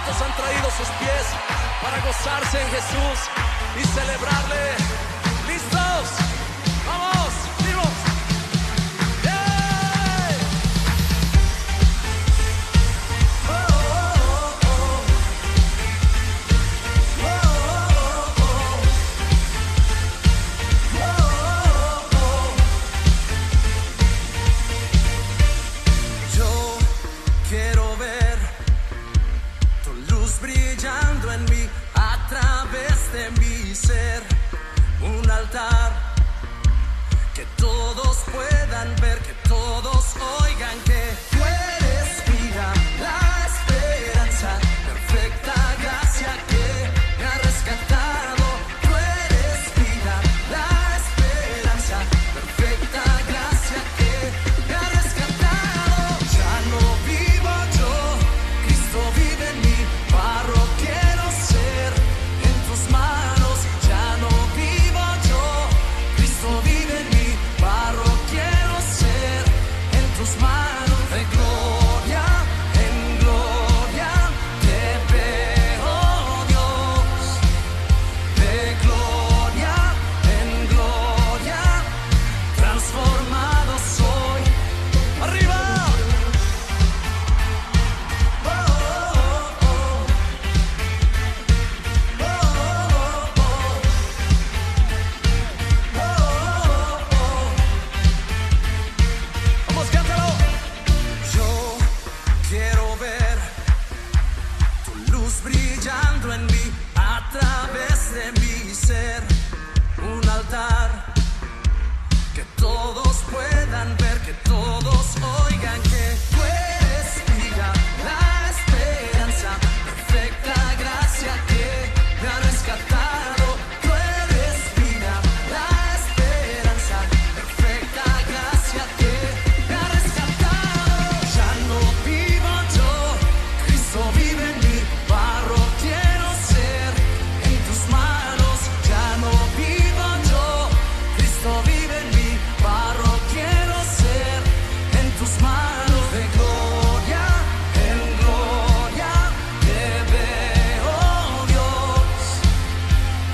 ¿Cuántos han traído sus pies para gozarse en Jesús y celebrarle? ¿Listos? ¡Vamos! ¡Vivos! ¡Yeah! Oh, oh, oh, oh. Oh, oh, oh. Oh, oh, oh. Yo quiero ver tu luz brillando en mí, a través de mi ser, un altar que todos puedan ver, que todos oigan que tú eres vida, la esperanza, perfecta gracia que me ha rescatado. Tú eres vida, la esperanza, perfecta gracia que me ha rescatado. Ya no vivo yo, Cristo vive en mí, barro quiero ser en tus manos. Ya no vivo yo, Cristo vive en mí, barro quiero ser en tus manos. De gloria en gloria te veo, Dios. De gloria en gloria transformado soy. ¡Arriba! Oh, oh, oh. Oh, oh, oh. Oh, oh, oh. Vamos, cántalo. Yo quiero ver tu luz brillando en mí, a través de mi ser, un altar que todos puedan ver, que todos oigan que tú eres vida, la esperanza, perfecta gracia que me ha rescatado. Tú eres vida, la esperanza, perfecta gracia que me ha rescatado. Ya no vivo yo, Cristo vive en mí, barro quiero ser en tus manos. Ya no vivo yo, Cristo vive en mí, barro quiero ser en tus manos. De gloria en gloria te veo, Dios.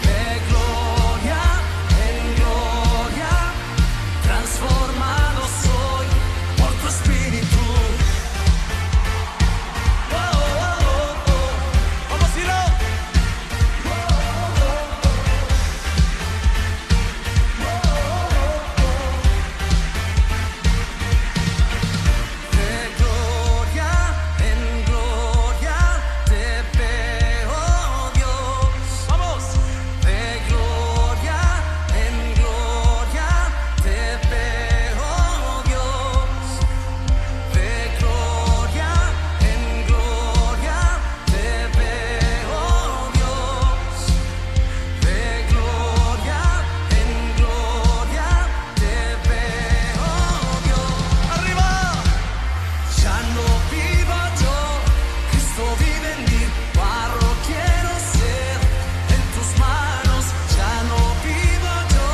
De gloria en gloria transformado soy por tu espíritu. Oh, oh, oh, oh. Vamos, Ciro. Oh, oh, oh, oh. De gloria en gloria te veo, Dios. Vamos. De gloria en gloria te veo, Dios. De gloria en gloria te veo, Dios. De gloria en gloria te veo, Dios. ¡Arriba! Ya no vivo yo, Cristo vive en mí, barro quiero ser en tus manos. Ya no vivo yo,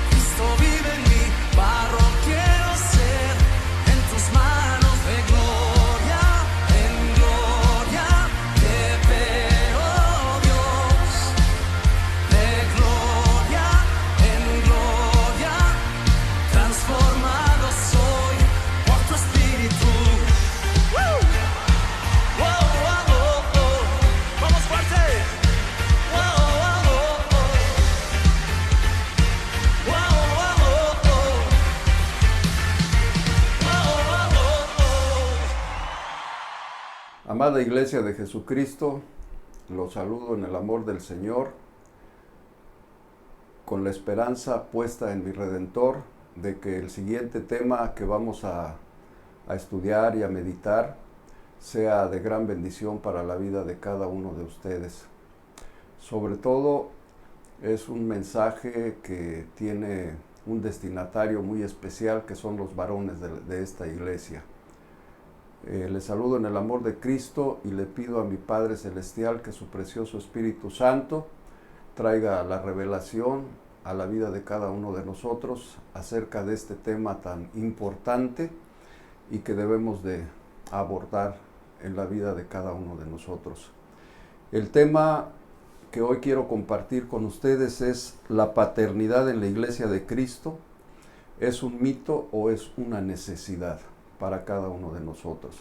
Cristo vive en mí, barro quiero ser en tus manos. De gloria en gloria te veo, Dios. De gloria en gloria transformado soy por tu espíritu. ¡Woo! ¡Wow, wow, oh, oh! ¡Vamos fuerte! ¡Wow, wow, oh, oh! ¡Wow, wow, oh, oh! ¡Wow, wow, oh, oh! Amada Iglesia de Jesucristo, los saludo en el amor del Señor, con la esperanza puesta en mi Redentor de que el siguiente tema que vamos a estudiar y a meditar sea de gran bendición para la vida de cada uno de ustedes. Sobre todo, es un mensaje que tiene un destinatario muy especial, que son los varones de esta iglesia. Les saludo en el amor de Cristo y le pido a mi Padre Celestial que su precioso Espíritu Santo traiga la revelación a la vida de cada uno de nosotros acerca de este tema tan importante y que debemos de abordar en la vida de cada uno de nosotros. El tema que hoy quiero compartir con ustedes es la paternidad en la Iglesia de Cristo. ¿Es un mito o es una necesidad para cada uno de nosotros?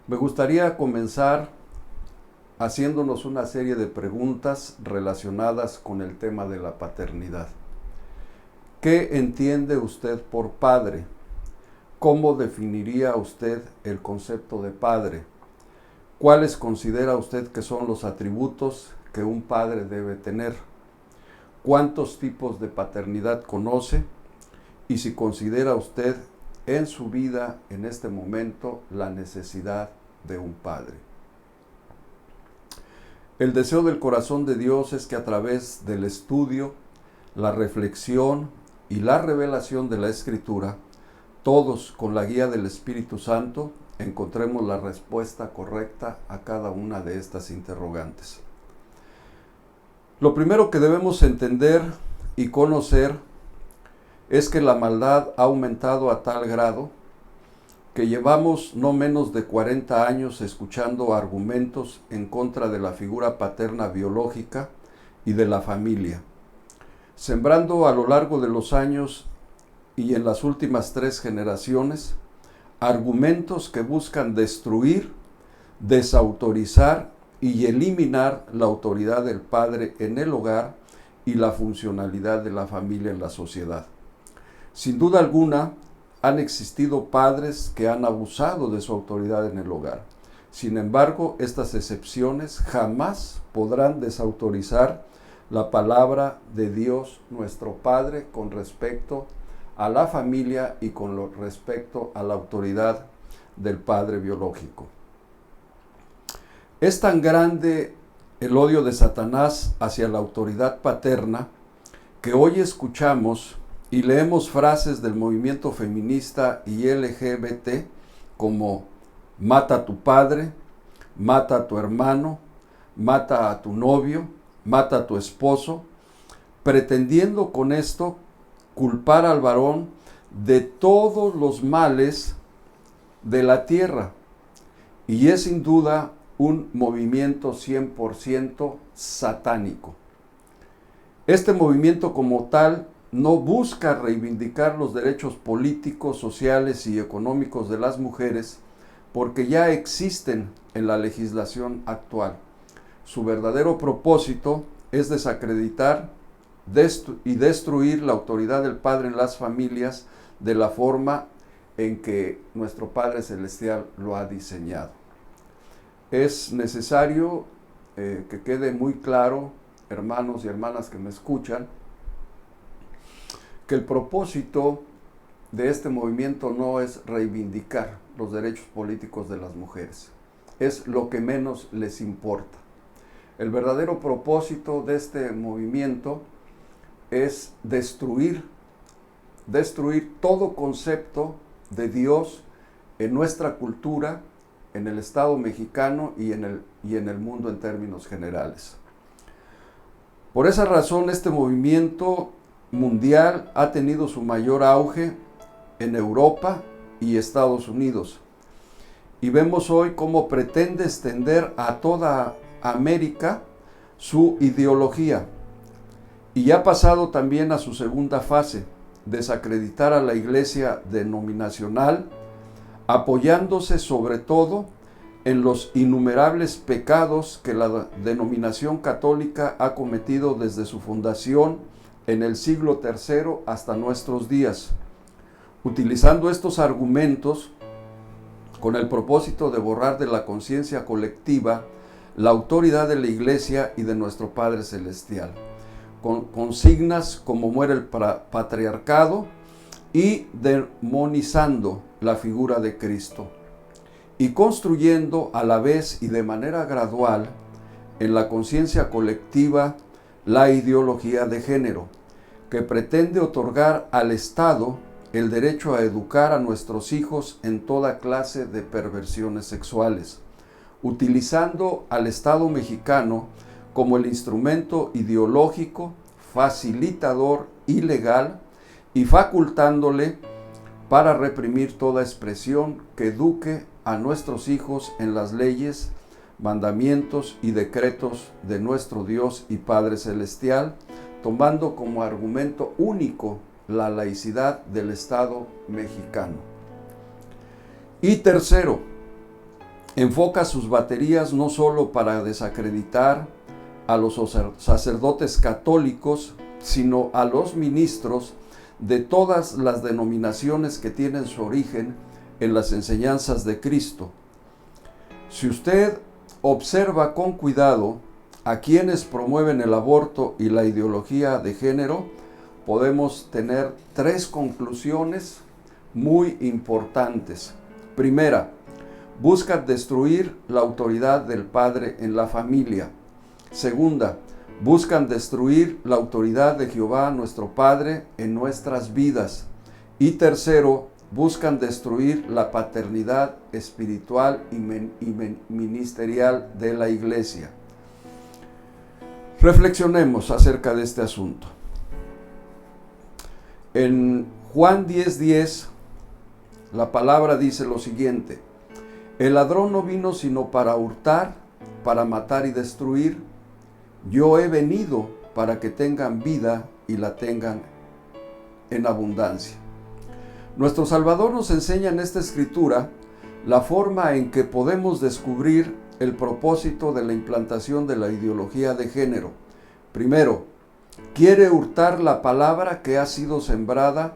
Me gustaría comenzar haciéndonos una serie de preguntas relacionadas con el tema de la paternidad. ¿Qué entiende usted por padre? ¿Cómo definiría usted el concepto de padre? ¿Cuáles considera usted que son los atributos que un padre debe tener? ¿Cuántos tipos de paternidad conoce? Y si considera usted en su vida, en este momento, la necesidad de un padre. El deseo del corazón de Dios es que a través del estudio, la reflexión y la revelación de la Escritura, todos con la guía del Espíritu Santo, encontremos la respuesta correcta a cada una de estas interrogantes. Lo primero que debemos entender y conocer es que la maldad ha aumentado a tal grado que llevamos no menos de 40 años escuchando argumentos en contra de la figura paterna biológica y de la familia, sembrando a lo largo de los años y en las últimas 3 generaciones argumentos que buscan destruir, desautorizar y eliminar la autoridad del padre en el hogar y la funcionalidad de la familia en la sociedad. Sin duda alguna, han existido padres que han abusado de su autoridad en el hogar. Sin embargo, estas excepciones jamás podrán desautorizar la palabra de Dios, nuestro Padre, con respecto a la familia y con respecto a la autoridad del padre biológico. Es tan grande el odio de Satanás hacia la autoridad paterna que hoy escuchamos y leemos frases del movimiento feminista y LGBT como mata a tu padre, mata a tu hermano, mata a tu novio, mata a tu esposo, pretendiendo con esto culpar al varón de todos los males de la tierra. Y es sin duda un movimiento 100% satánico. Este movimiento como tal no busca reivindicar los derechos políticos, sociales y económicos de las mujeres porque ya existen en la legislación actual. Su verdadero propósito es desacreditar y destruir la autoridad del Padre en las familias de la forma en que nuestro Padre Celestial lo ha diseñado. Es necesario que quede muy claro, hermanos y hermanas que me escuchan, que el propósito de este movimiento no es reivindicar los derechos políticos de las mujeres. Es lo que menos les importa. El verdadero propósito de este movimiento es destruir todo concepto de Dios en nuestra cultura, en el Estado mexicano y en el mundo en términos generales. Por esa razón, este movimiento mundial ha tenido su mayor auge en Europa y Estados Unidos. Y vemos hoy cómo pretende extender a toda América su ideología. Y ha pasado también a su segunda fase, desacreditar a la iglesia denominacional, apoyándose sobre todo en los innumerables pecados que la denominación católica ha cometido desde su fundación en el siglo III hasta nuestros días, utilizando estos argumentos con el propósito de borrar de la conciencia colectiva la autoridad de la Iglesia y de nuestro Padre Celestial, con consignas como muere el patriarcado y demonizando la figura de Cristo, y construyendo a la vez y de manera gradual en la conciencia colectiva la ideología de género, que pretende otorgar al Estado el derecho a educar a nuestros hijos en toda clase de perversiones sexuales, utilizando al Estado mexicano como el instrumento ideológico, facilitador y legal, y facultándole para reprimir toda expresión que eduque a nuestros hijos en las leyes mandamientos y decretos de nuestro Dios y Padre Celestial, tomando como argumento único la laicidad del Estado mexicano. Y tercero, enfoca sus baterías no solo para desacreditar a los sacerdotes católicos, sino a los ministros de todas las denominaciones que tienen su origen en las enseñanzas de Cristo. Si usted observa con cuidado a quienes promueven el aborto y la ideología de género, podemos tener tres conclusiones muy importantes. Primera, buscan destruir la autoridad del padre en la familia. Segunda, buscan destruir la autoridad de Jehová nuestro Padre en nuestras vidas. Y tercero, buscan destruir la paternidad espiritual y ministerial de la Iglesia. Reflexionemos acerca de este asunto. En Juan 10:10, la palabra dice lo siguiente: el ladrón no vino sino para hurtar, para matar y destruir. Yo he venido para que tengan vida y la tengan en abundancia. Nuestro Salvador nos enseña en esta escritura la forma en que podemos descubrir el propósito de la implantación de la ideología de género. Primero, quiere hurtar la palabra que ha sido sembrada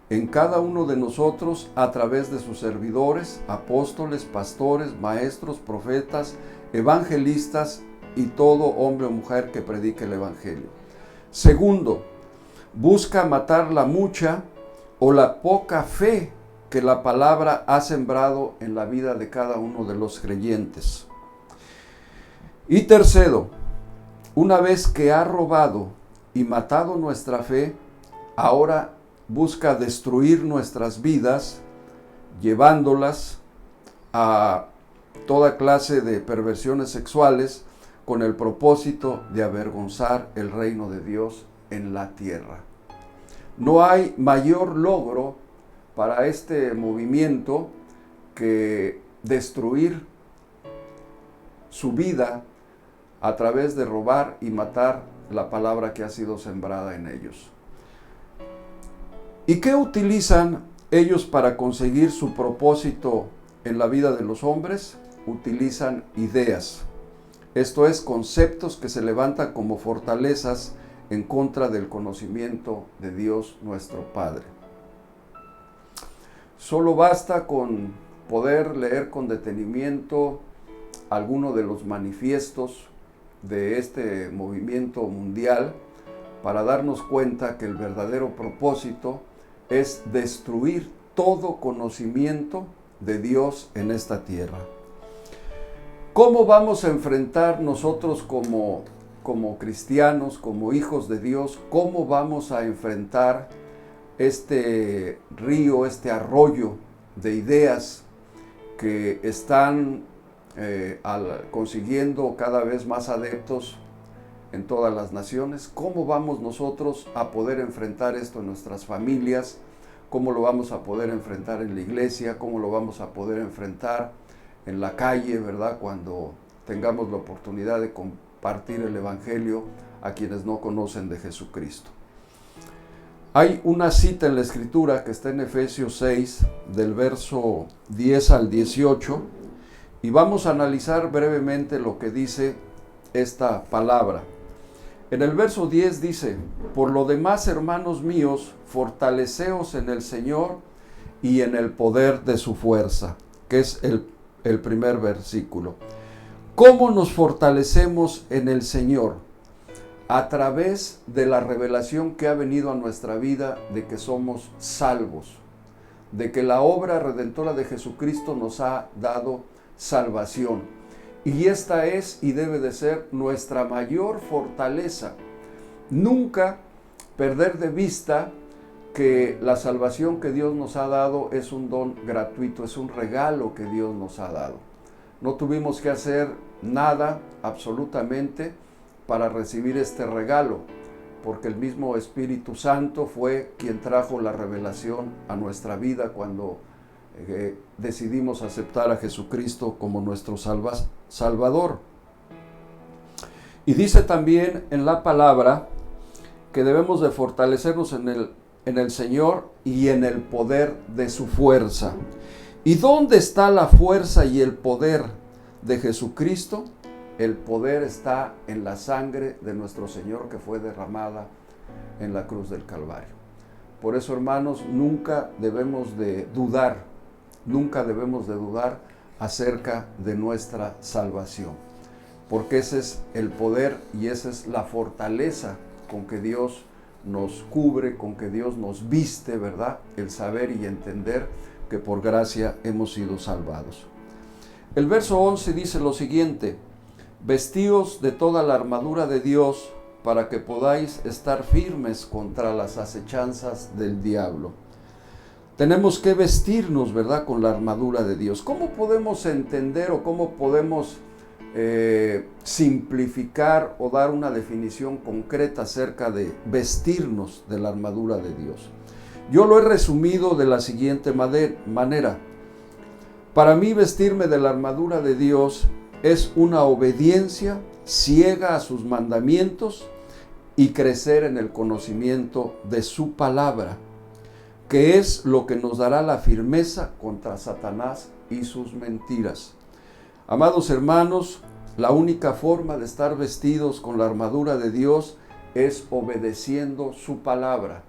en cada uno de nosotros a través de sus servidores, apóstoles, pastores, maestros, profetas, evangelistas y todo hombre o mujer que predique el evangelio. Segundo, busca matar la mucha o la poca fe que la palabra ha sembrado en la vida de cada uno de los creyentes. Y tercero, una vez que ha robado y matado nuestra fe, ahora busca destruir nuestras vidas, llevándolas a toda clase de perversiones sexuales con el propósito de avergonzar el reino de Dios en la tierra. No hay mayor logro para este movimiento que destruir su vida a través de robar y matar la palabra que ha sido sembrada en ellos. ¿Y qué utilizan ellos para conseguir su propósito en la vida de los hombres? Utilizan ideas. Esto es, conceptos que se levantan como fortalezas en contra del conocimiento de Dios nuestro Padre. Solo basta con poder leer con detenimiento alguno de los manifiestos de este movimiento mundial para darnos cuenta que el verdadero propósito es destruir todo conocimiento de Dios en esta tierra. ¿Cómo vamos a enfrentar nosotros como cristianos, como hijos de Dios, cómo vamos a enfrentar este río, este arroyo de ideas que están consiguiendo cada vez más adeptos en todas las naciones? ¿Cómo vamos nosotros a poder enfrentar esto en nuestras familias? ¿Cómo lo vamos a poder enfrentar en la iglesia? ¿Cómo lo vamos a poder enfrentar en la calle, verdad? Cuando tengamos la oportunidad de compartir el evangelio a quienes no conocen de Jesucristo. Hay una cita en la escritura que está en Efesios 6, del verso 10 al 18, y vamos a analizar brevemente lo que dice esta palabra. En el verso 10 dice: por lo demás, hermanos míos, fortaleceos en el Señor y en el poder de su fuerza, que es el primer versículo. ¿Cómo nos fortalecemos en el Señor? A través de la revelación que ha venido a nuestra vida de que somos salvos, de que la obra redentora de Jesucristo nos ha dado salvación. Y esta es y debe de ser nuestra mayor fortaleza. Nunca perder de vista que la salvación que Dios nos ha dado es un don gratuito, es un regalo que Dios nos ha dado. No tuvimos que hacer nada absolutamente para recibir este regalo, porque el mismo Espíritu Santo fue quien trajo la revelación a nuestra vida cuando decidimos aceptar a Jesucristo como nuestro Salvador. Y dice también en la palabra que debemos de fortalecernos en el Señor y en el poder de su fuerza. ¿Y dónde está la fuerza y el poder de Jesucristo? El poder está en la sangre de nuestro Señor que fue derramada en la cruz del Calvario. Por eso, hermanos, nunca debemos de dudar acerca de nuestra salvación, porque ese es el poder y esa es la fortaleza con que Dios nos cubre, con que Dios nos viste, ¿verdad? El saber y entender que por gracia hemos sido salvados. El verso 11 dice lo siguiente: vestíos de toda la armadura de Dios para que podáis estar firmes contra las acechanzas del diablo. Tenemos que vestirnos, ¿verdad?, con la armadura de Dios. ¿Cómo podemos entender o cómo podemos simplificar o dar una definición concreta acerca de vestirnos de la armadura de Dios? Yo lo he resumido de la siguiente manera. Para mí, vestirme de la armadura de Dios es una obediencia ciega a sus mandamientos y crecer en el conocimiento de su palabra, que es lo que nos dará la firmeza contra Satanás y sus mentiras. Amados hermanos, la única forma de estar vestidos con la armadura de Dios es obedeciendo su palabra.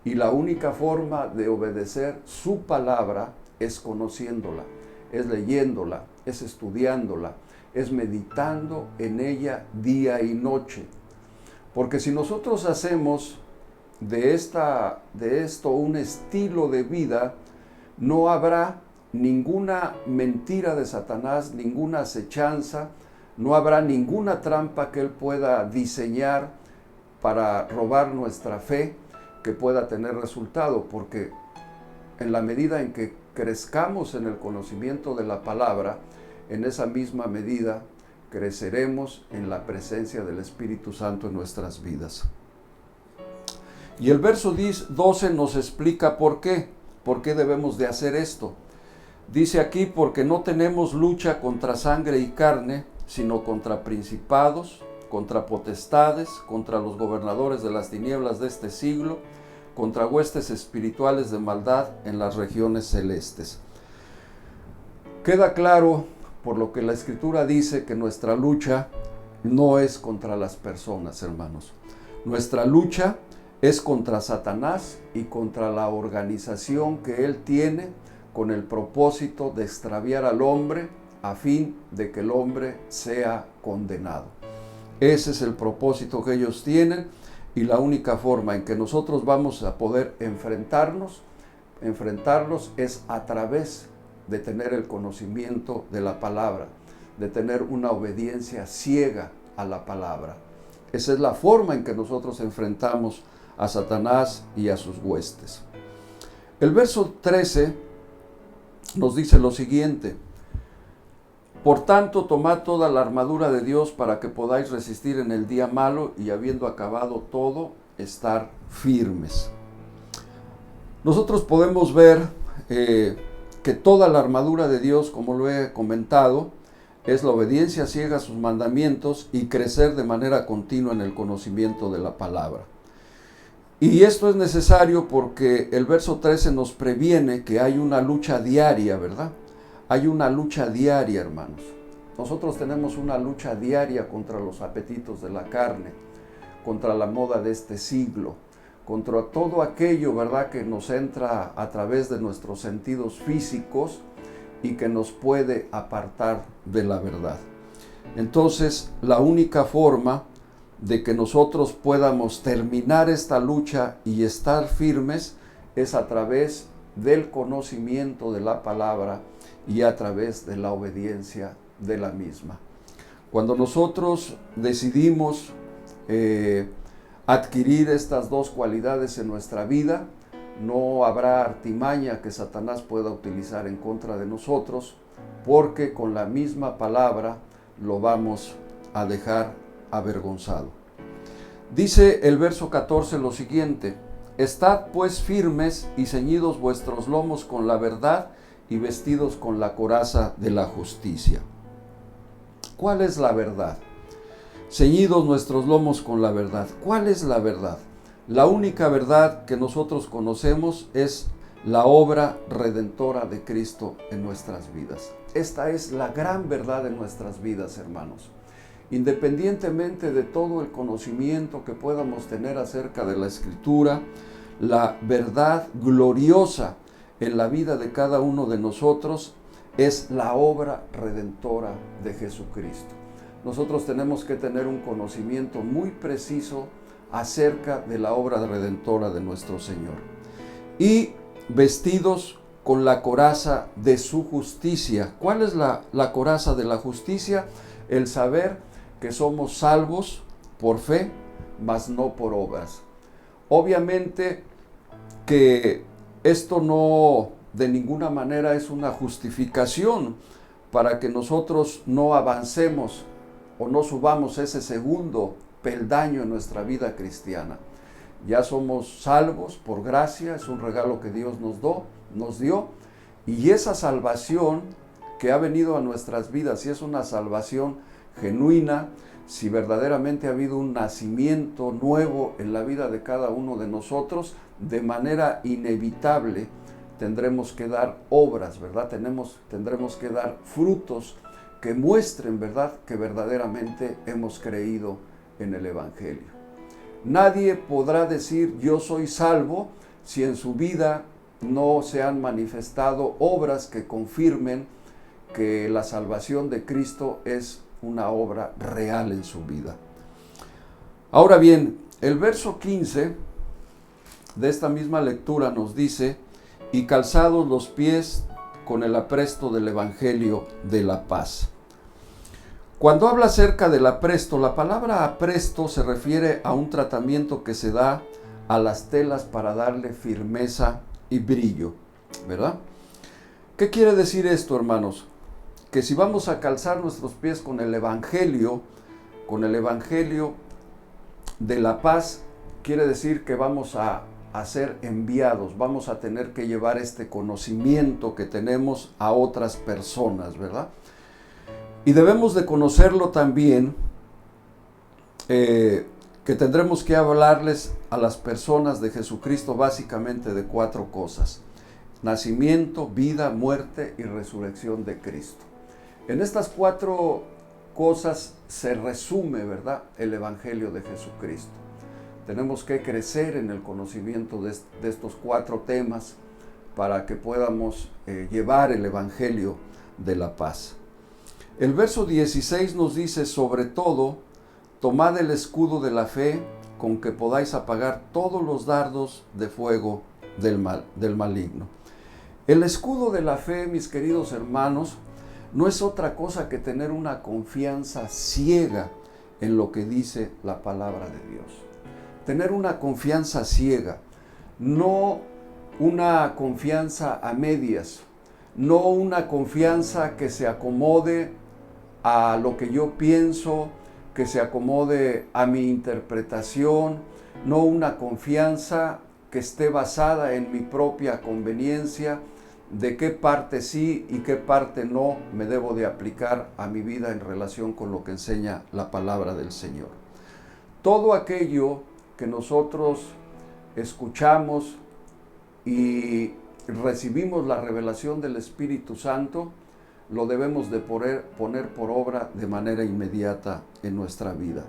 Y la única forma de obedecer su palabra es conociéndola, es leyéndola, es estudiándola, es meditando en ella día y noche. Porque si nosotros hacemos de esto un estilo de vida, no habrá ninguna mentira de Satanás, ninguna acechanza, no habrá ninguna trampa que él pueda diseñar para robar nuestra fe que pueda tener resultado, porque en la medida en que crezcamos en el conocimiento de la palabra, en esa misma medida creceremos en la presencia del Espíritu Santo en nuestras vidas. Y el verso 12 nos explica por qué debemos de hacer esto. Dice aquí: porque no tenemos lucha contra sangre y carne, sino contra principados, contra potestades, contra los gobernadores de las tinieblas de este siglo, contra huestes espirituales de maldad en las regiones celestes. Queda claro, por lo que la Escritura dice, que nuestra lucha no es contra las personas, hermanos. Nuestra lucha es contra Satanás y contra la organización que él tiene con el propósito de extraviar al hombre a fin de que el hombre sea condenado. Ese es el propósito que ellos tienen, y la única forma en que nosotros vamos a poder enfrentarlos es a través de tener el conocimiento de la palabra, de tener una obediencia ciega a la palabra. Esa es la forma en que nosotros enfrentamos a Satanás y a sus huestes. El verso 13 nos dice lo siguiente: por tanto, tomad toda la armadura de Dios para que podáis resistir en el día malo y, habiendo acabado todo, estar firmes. Nosotros podemos ver que toda la armadura de Dios, como lo he comentado, es la obediencia ciega a sus mandamientos y crecer de manera continua en el conocimiento de la palabra. Y esto es necesario porque el verso 13 nos previene que hay una lucha diaria, ¿verdad? Hay una lucha diaria, hermanos. Nosotros tenemos una lucha diaria contra los apetitos de la carne, contra la moda de este siglo, contra todo aquello, ¿verdad?, que nos entra a través de nuestros sentidos físicos y que nos puede apartar de la verdad. Entonces, la única forma de que nosotros podamos terminar esta lucha y estar firmes es a través del conocimiento de la palabra y a través de la obediencia de la misma. Cuando nosotros decidimos adquirir estas dos cualidades en nuestra vida, no habrá artimaña que Satanás pueda utilizar en contra de nosotros, porque con la misma palabra lo vamos a dejar avergonzado. Dice el verso 14 lo siguiente: estad pues firmes y ceñidos vuestros lomos con la verdad y vestidos con la coraza de la justicia. ¿Cuál es la verdad? Ceñidos nuestros lomos con la verdad. ¿Cuál es la verdad? La única verdad que nosotros conocemos es la obra redentora de Cristo en nuestras vidas. Esta es la gran verdad de nuestras vidas, hermanos. Independientemente de todo el conocimiento que podamos tener acerca de la Escritura, la verdad gloriosa en la vida de cada uno de nosotros es la obra redentora de Jesucristo. Nosotros tenemos que tener un conocimiento muy preciso acerca de la obra redentora de nuestro Señor. Y vestidos con la coraza de su justicia. ¿Cuál es la coraza de la justicia? El saber que somos salvos por fe, mas no por obras. Obviamente que esto no de ninguna manera es una justificación para que nosotros no avancemos o no subamos ese segundo peldaño en nuestra vida cristiana. Ya somos salvos por gracia, es un regalo que Dios nos dio, y esa salvación que ha venido a nuestras vidas, si es una salvación genuina, si verdaderamente ha habido un nacimiento nuevo en la vida de cada uno de nosotros, de manera inevitable tendremos que dar obras, ¿verdad? Tendremos que dar frutos que muestren, ¿verdad?, que verdaderamente hemos creído en el Evangelio. Nadie podrá decir yo soy salvo si en su vida no se han manifestado obras que confirmen que la salvación de Cristo es una obra real en su vida. Ahora bien, el verso 15 de esta misma lectura nos dice: y calzados los pies con el apresto del Evangelio de la paz. Cuando habla acerca del apresto, la palabra apresto se refiere a un tratamiento que se da a las telas para darle firmeza y brillo, ¿verdad? ¿Qué quiere decir esto, hermanos? Que si vamos a calzar nuestros pies con el Evangelio de la paz, quiere decir que vamos a ser enviados, vamos a tener que llevar este conocimiento que tenemos a otras personas, ¿verdad? Y debemos de conocerlo también, que tendremos que hablarles a las personas de Jesucristo básicamente de 4 cosas: nacimiento, vida, muerte y resurrección de Cristo. En estas 4 cosas se resume, ¿verdad?, el Evangelio de Jesucristo. Tenemos que crecer en el conocimiento de estos 4 temas para que podamos llevar el Evangelio de la paz. El verso 16 nos dice: sobre todo, tomad el escudo de la fe con que podáis apagar todos los dardos de fuego del maligno. El escudo de la fe, mis queridos hermanos, no es otra cosa que tener una confianza ciega en lo que dice la palabra de Dios. Tener una confianza ciega, no una confianza a medias, no una confianza que se acomode a lo que yo pienso, que se acomode a mi interpretación, no una confianza que esté basada en mi propia conveniencia, de qué parte sí y qué parte no me debo de aplicar a mi vida en relación con lo que enseña la palabra del Señor. Todo aquello que nosotros escuchamos y recibimos la revelación del Espíritu Santo, lo debemos de poner por obra de manera inmediata en nuestra vida.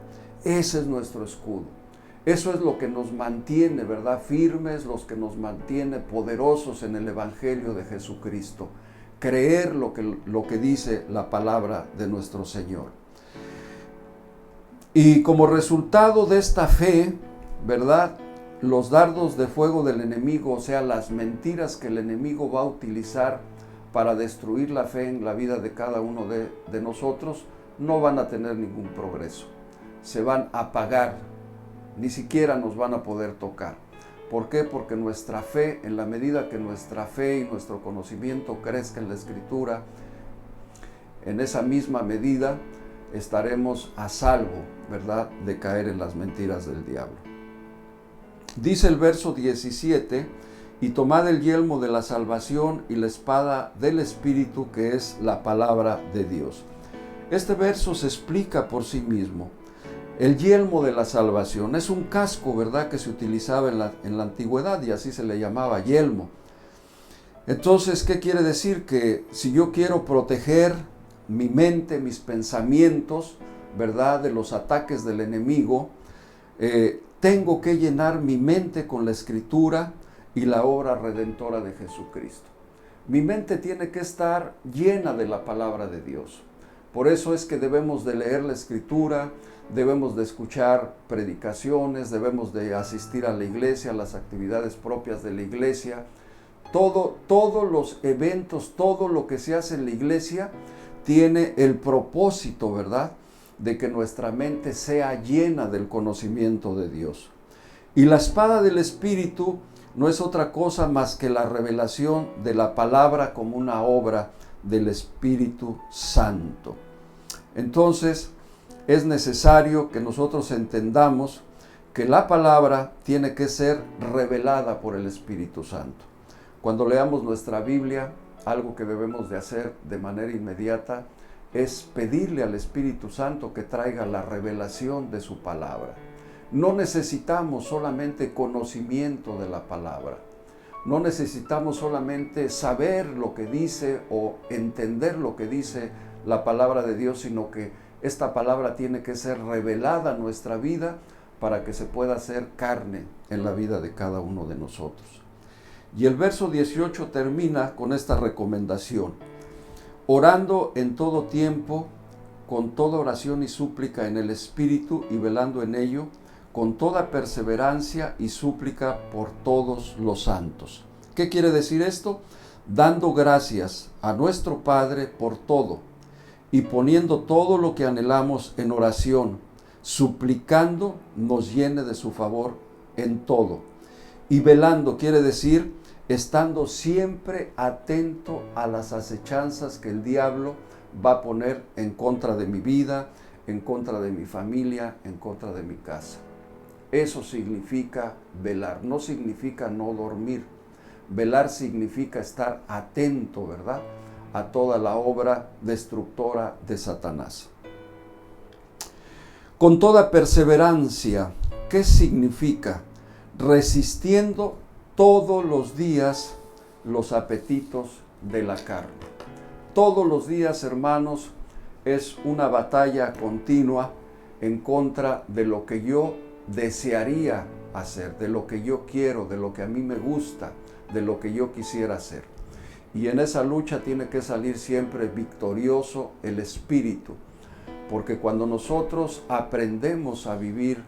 Ese es nuestro escudo. Eso es lo que nos mantiene, ¿verdad?, firmes, los que nos mantiene poderosos en el Evangelio de Jesucristo. Creer lo que dice la palabra de nuestro Señor. Y como resultado de esta fe, ¿verdad?, los dardos de fuego del enemigo, o sea, las mentiras que el enemigo va a utilizar para destruir la fe en la vida de cada uno de nosotros, no van a tener ningún progreso. Se van a apagar, ni siquiera nos van a poder tocar. ¿Por qué? Porque nuestra fe, en la medida que nuestra fe y nuestro conocimiento crezca en la Escritura, en esa misma medida estaremos a salvo, ¿verdad?, de caer en las mentiras del diablo. Dice el verso 17: y tomad el yelmo de la salvación y la espada del Espíritu, que es la palabra de Dios. Este verso se explica por sí mismo. El yelmo de la salvación es un casco, ¿verdad?, que se utilizaba en la antigüedad y así se le llamaba yelmo. Entonces, ¿qué quiere decir? Que si yo quiero proteger mi mente, mis pensamientos, ¿verdad?, de los ataques del enemigo, tengo que llenar mi mente con la Escritura y la obra redentora de Jesucristo. Mi mente tiene que estar llena de la palabra de Dios. Por eso es que debemos de leer la Escritura, debemos de escuchar predicaciones, debemos de asistir a la iglesia, a las actividades propias de la iglesia. Todos los eventos, todo lo que se hace en la iglesia tiene el propósito, ¿verdad?, de que nuestra mente sea llena del conocimiento de Dios. Y la espada del Espíritu no es otra cosa más que la revelación de la palabra como una obra del Espíritu Santo. Entonces, es necesario que nosotros entendamos que la palabra tiene que ser revelada por el Espíritu Santo. Cuando leamos nuestra Biblia, algo que debemos de hacer de manera inmediata es pedirle al Espíritu Santo que traiga la revelación de su palabra. No necesitamos solamente conocimiento de la palabra. No necesitamos solamente saber lo que dice o entender lo que dice la palabra de Dios, sino que esta palabra tiene que ser revelada a nuestra vida para que se pueda hacer carne en la vida de cada uno de nosotros. Y el verso 18 termina con esta recomendación: orando en todo tiempo, con toda oración y súplica en el Espíritu, y velando en ello, con toda perseverancia y súplica por todos los santos. ¿Qué quiere decir esto? Dando gracias a nuestro Padre por todo, y poniendo todo lo que anhelamos en oración, suplicando nos llene de su favor en todo. Y velando quiere decir estando siempre atento a las acechanzas que el diablo va a poner en contra de mi vida, en contra de mi familia, en contra de mi casa. Eso significa velar, no significa no dormir. Velar significa estar atento, ¿verdad?, a toda la obra destructora de Satanás. Con toda perseverancia, ¿qué significa? Resistiendo todos los días los apetitos de la carne. Todos los días, hermanos, es una batalla continua en contra de lo que yo desearía hacer, de lo que yo quiero, de lo que a mí me gusta, de lo que yo quisiera hacer. Y en esa lucha tiene que salir siempre victorioso el Espíritu, porque cuando nosotros aprendemos a vivir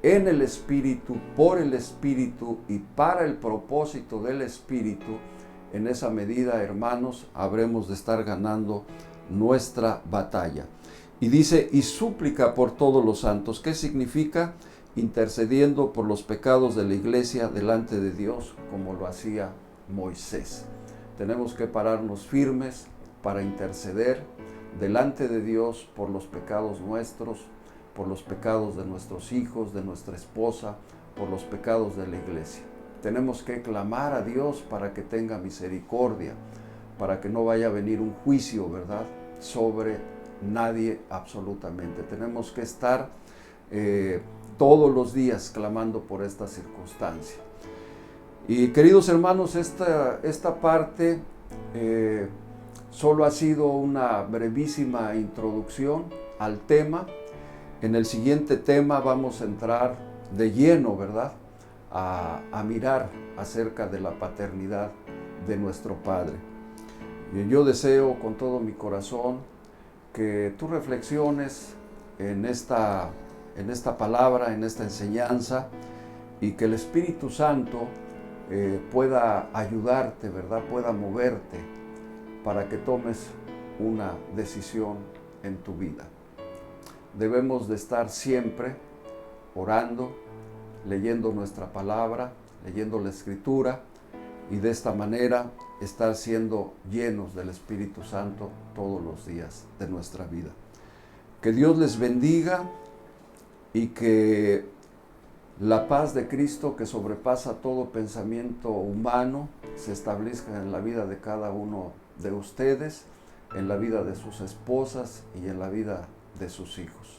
en el Espíritu, por el Espíritu y para el propósito del Espíritu, en esa medida, hermanos, habremos de estar ganando nuestra batalla. Y dice, y súplica por todos los santos. ¿Qué significa? Intercediendo por los pecados de la iglesia delante de Dios, como lo hacía Moisés. Tenemos que pararnos firmes para interceder delante de Dios por los pecados nuestros, por los pecados de nuestros hijos, de nuestra esposa, por los pecados de la iglesia. Tenemos que clamar a Dios para que tenga misericordia, para que no vaya a venir un juicio, ¿verdad?, sobre nadie absolutamente. Tenemos que estar todos los días clamando por esta circunstancia. Y queridos hermanos, esta parte solo ha sido una brevísima introducción al tema. En el siguiente tema vamos a entrar de lleno, ¿verdad?, a mirar acerca de la paternidad de nuestro Padre. Y yo deseo con todo mi corazón que tú reflexiones en esta palabra, en esta enseñanza, y que el Espíritu Santo pueda ayudarte, ¿verdad?, pueda moverte para que tomes una decisión en tu vida. Debemos de estar siempre orando, leyendo nuestra palabra, leyendo la Escritura, y de esta manera estar siendo llenos del Espíritu Santo todos los días de nuestra vida. Que Dios les bendiga y que La paz de Cristo, que sobrepasa todo pensamiento humano, se establezca en la vida de cada uno de ustedes, en la vida de sus esposas y en la vida de sus hijos.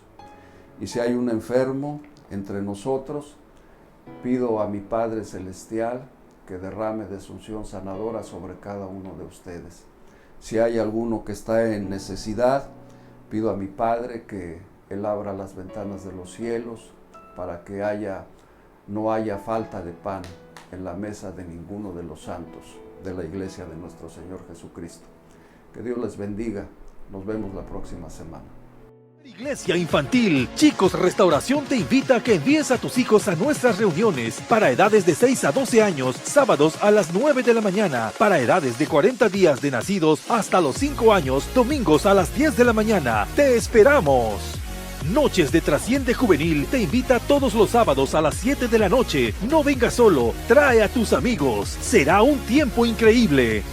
Y si hay un enfermo entre nosotros, pido a mi Padre Celestial que derrame de su unción sanadora sobre cada uno de ustedes. Si hay alguno que está en necesidad, pido a mi Padre que Él abra las ventanas de los cielos para que no haya falta de pan en la mesa de ninguno de los santos de la iglesia de nuestro Señor Jesucristo. Que Dios les bendiga. Nos vemos la próxima semana. Iglesia Infantil Chicos Restauración te invita a que envíes a tus hijos a nuestras reuniones para edades de 6 a 12 años, sábados a las 9 de la mañana, para edades de 40 días de nacidos hasta los 5 años, domingos a las 10 de la mañana. ¡Te esperamos! Noches de Trasciende Juvenil te invita todos los sábados a las 7 de la noche. No vengas solo, trae a tus amigos. Será un tiempo increíble.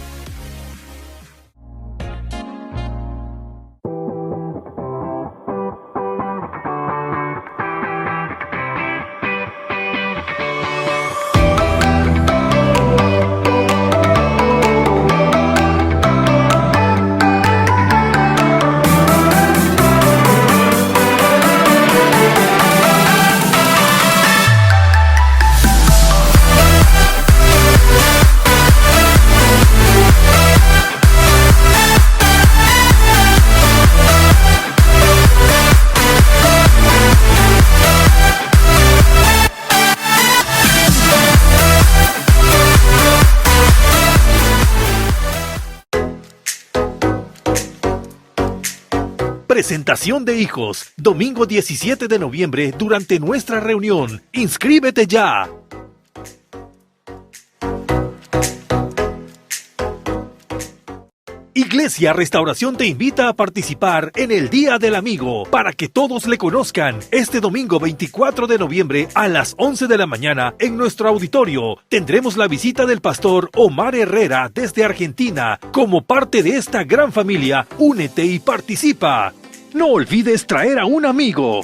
Presentación de hijos, domingo 17 de noviembre durante nuestra reunión. ¡Inscríbete ya! Iglesia Restauración te invita a participar en el Día del Amigo para que todos le conozcan. Este domingo 24 de noviembre a las 11 de la mañana en nuestro auditorio tendremos la visita del pastor Omar Herrera desde Argentina. Como parte de esta gran familia, únete y participa. No olvides traer a un amigo.